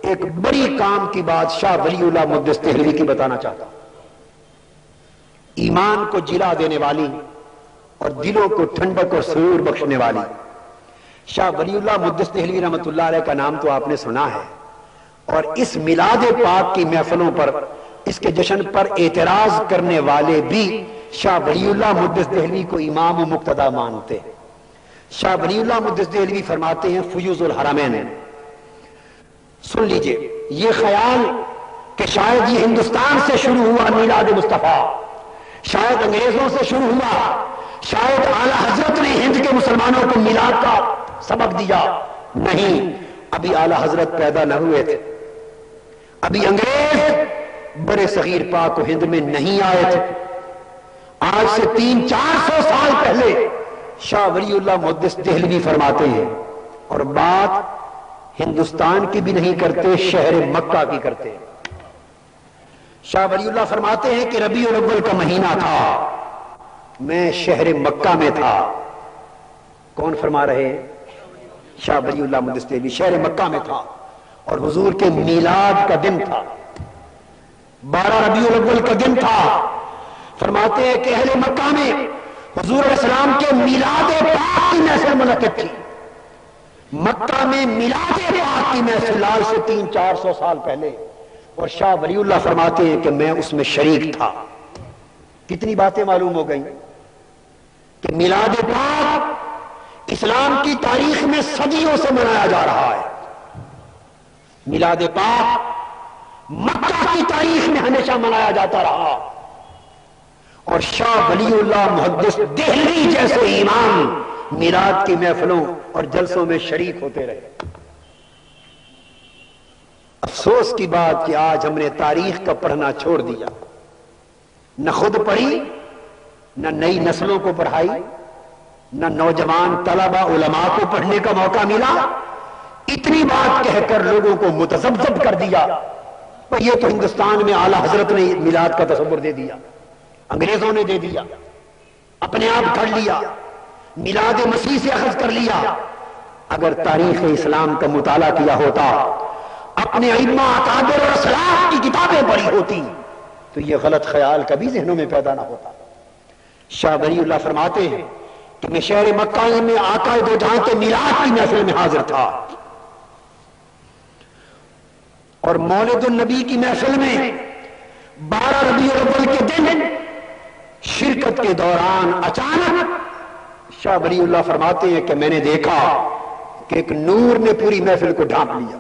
ایک بڑی کام کی بات شاہ ولی اللہ محدث دہلوی کی بتانا چاہتا ہوں، ایمان کو جلا دینے والی اور دلوں کو ٹھنڈک اور سرور بخشنے والی شاہ ولی اللہ محدث دہلوی رحمۃ اللہ علیہ کا نام تو آپ نے سنا ہے، اور اس میلاد پاک کی محفلوں پر، اس کے جشن پر اعتراض کرنے والے بھی شاہ ولی اللہ محدث دہلوی کو امام و مقتدا مانتے ہیں۔ شاہ ولی اللہ محدث دہلوی فرماتے ہیں فیوض الحرمین، سن لیجئے یہ خیال کہ شاید یہ ہندوستان سے شروع ہوا میلاد مصطفیٰ، شاید انگریزوں سے شروع ہوا، شاید اعلیٰ حضرت نے ہند کے مسلمانوں کو میلاد کا سبق دیا، نہیں، ابھی اعلیٰ حضرت پیدا نہ ہوئے تھے، ابھی انگریز برے صغیر پاک و ہند میں نہیں آئے تھے۔ آج سے 300-400 سال پہلے شاہ ولی اللہ محدث دہلوی فرماتے ہیں، اور بات ہندوستان کی بھی نہیں کرتے، شہر مکہ کی کرتے ہیں۔ شاہ ولی اللہ فرماتے ہیں کہ ربیع الاول کا مہینہ تھا، میں شہر مکہ میں تھا۔ کون فرما رہے ہیں؟ شاہ ولی اللہ محدث دہلوی۔ شہر مکہ میں تھا اور حضور کے میلاد کا دن تھا، 12 ربیع الاول کا دن تھا۔ فرماتے ہیں کہ اہل مکہ میں حضور علیہ السلام کے میلاد پاک کی محفل منعقد تھی، مکہ میں میلاد پاک کی محفل آج سے 300-400 سال پہلے، اور شاہ ولی اللہ فرماتے ہیں کہ میں اس میں شریک تھا۔ کتنی باتیں معلوم ہو گئیں کہ میلاد پاک اسلام کی تاریخ میں صدیوں سے منایا جا رہا ہے، میلاد پاک مکہ کی تاریخ میں ہمیشہ منایا جاتا رہا، اور شاہ ولی اللہ محدث دہلوی جیسے امام میلاد کی محفلوں اور جلسوں میں شریک ہوتے رہے۔ افسوس کی بات کہ آج ہم نے تاریخ کا پڑھنا چھوڑ دیا، نہ خود پڑھی، نہ نئی نسلوں کو پڑھائی، نہ نوجوان طلبہ علماء کو پڑھنے کا موقع ملا۔ اتنی بات کہہ کر لوگوں کو متذبذب کر دیا، یہ تو ہندوستان میں اعلیٰ حضرت نے میلاد کا تصور دے دیا، انگریزوں نے دے دیا، اپنے آپ گھڑ لیا، میلاد مسیح سے اخذ کر لیا۔ اگر تاریخ اسلام کا مطالعہ کیا ہوتا، اپنے ائمہ اکابر اور اسلاف کی کتابیں پڑھی ہوتی، تو یہ غلط خیال کبھی ذہنوں میں پیدا نہ ہوتا۔ شاہ ولی اللہ فرماتے ہیں کہ میں شہر مکہ میں آقا دو جہاں کے میلاد کی محفل میں حاضر تھا، اور مولد النبی کی محفل میں 12 ربیع الاول کے دن شرکت کے دوران اچانک شاہ ولی اللہ فرماتے ہیں کہ میں نے دیکھا کہ ایک نور نے پوری محفل کو ڈھانپ لیا۔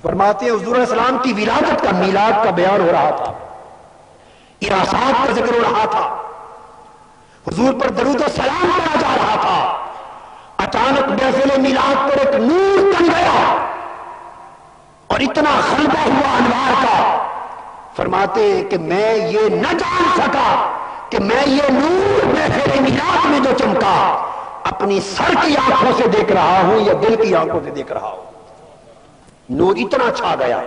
فرماتے ہیں حضور علیہ السلام کی ولادت کا، میلاد کا بیان ہو رہا تھا، اراسات کا ذکر ہو رہا تھا، حضور پر درود و سلام پڑھا جا رہا تھا، اچانک محفل میلاد پر ایک نور تن گیا اور اتنا غلبہ ہوا انوار کا، فرماتے ہیں کہ میں یہ نہ جان سکا کہ میں یہ نور محفل میلاد میں جو چمکا اپنی سر کی آنکھوں سے دیکھ رہا ہوں یا دل کی آنکھوں سے دیکھ رہا ہوں، نور اتنا چھا گیا۔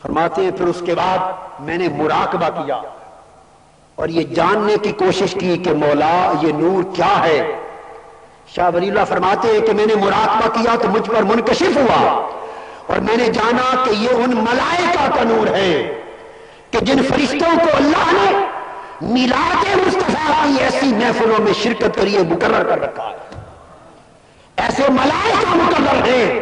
فرماتے ہیں پھر اس کے بعد میں نے مراقبہ کیا اور یہ جاننے کی کوشش کی کہ مولا یہ نور کیا ہے۔ شاہ ولی اللہ فرماتے ہیں کہ میں نے مراقبہ کیا تو مجھ پر منکشف ہوا، اور میں نے جانا کہ یہ ان ملائکہ کا نور ہے کہ جن فرشتوں کو اللہ نے میلاد مصطفیٰ کی ایسی محفلوں میں شرکت کے لیے مقرر کر رکھا ہے۔ ایسے ملائکہ مقرر ہیں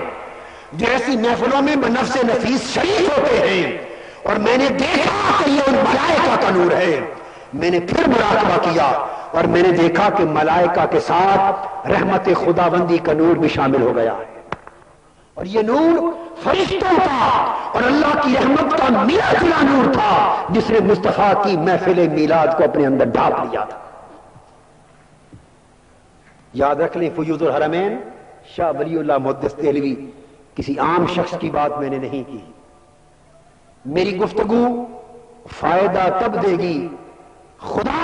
جو ایسی محفلوں میں بنفس نفیس شریک ہوتے ہیں، اور میں نے دیکھا کہ یہ ان ملائکہ کا نور ہے۔ میں نے پھر مراقبہ کیا اور میں نے دیکھا کہ ملائکہ کے ساتھ رحمت خداوندی کا نور بھی شامل ہو گیا ہے، اور یہ نور فرشتوں کا اور اللہ کی رحمت کا ملا جلا نور تھا جس نے مصطفیٰ کی محفل میلاد کو اپنے اندر ڈھانپ لیا تھا۔ یاد رکھ لیں فیوض الحرمین شاہ ولی اللہ محدث دہلوی، کسی عام شخص کی بات میں نے نہیں کی۔ میری گفتگو فائدہ تب دے گی، خدا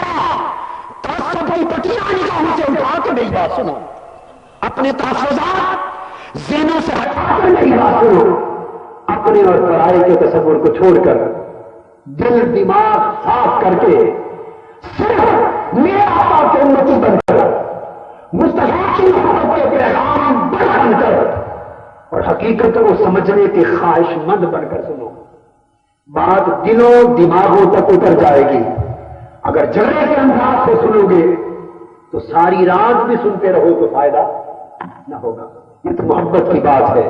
تعصب کی پٹیاں نگاہوں سے اٹھا کے میری بات سنو، اپنے تحفظات ذہنوں سے ہٹا کر میری بات سنو، اپنے اور پرائے کے تصور کو چھوڑ کر دل دماغ صاف کر کے صرف میرے آقا کے امتی بن کر، مصطفیٰ کی محبت کے پیغام بن کر اور حقیقت کو سمجھنے کے خواہش مند بن کر سنو. بات دلوں دماغوں تک اتر جائے گی. اگر جھگڑے کے انداز سے سنو گے تو ساری رات بھی سنتے رہو تو فائدہ نہ ہوگا. یہ تو محبت کی بات ہے.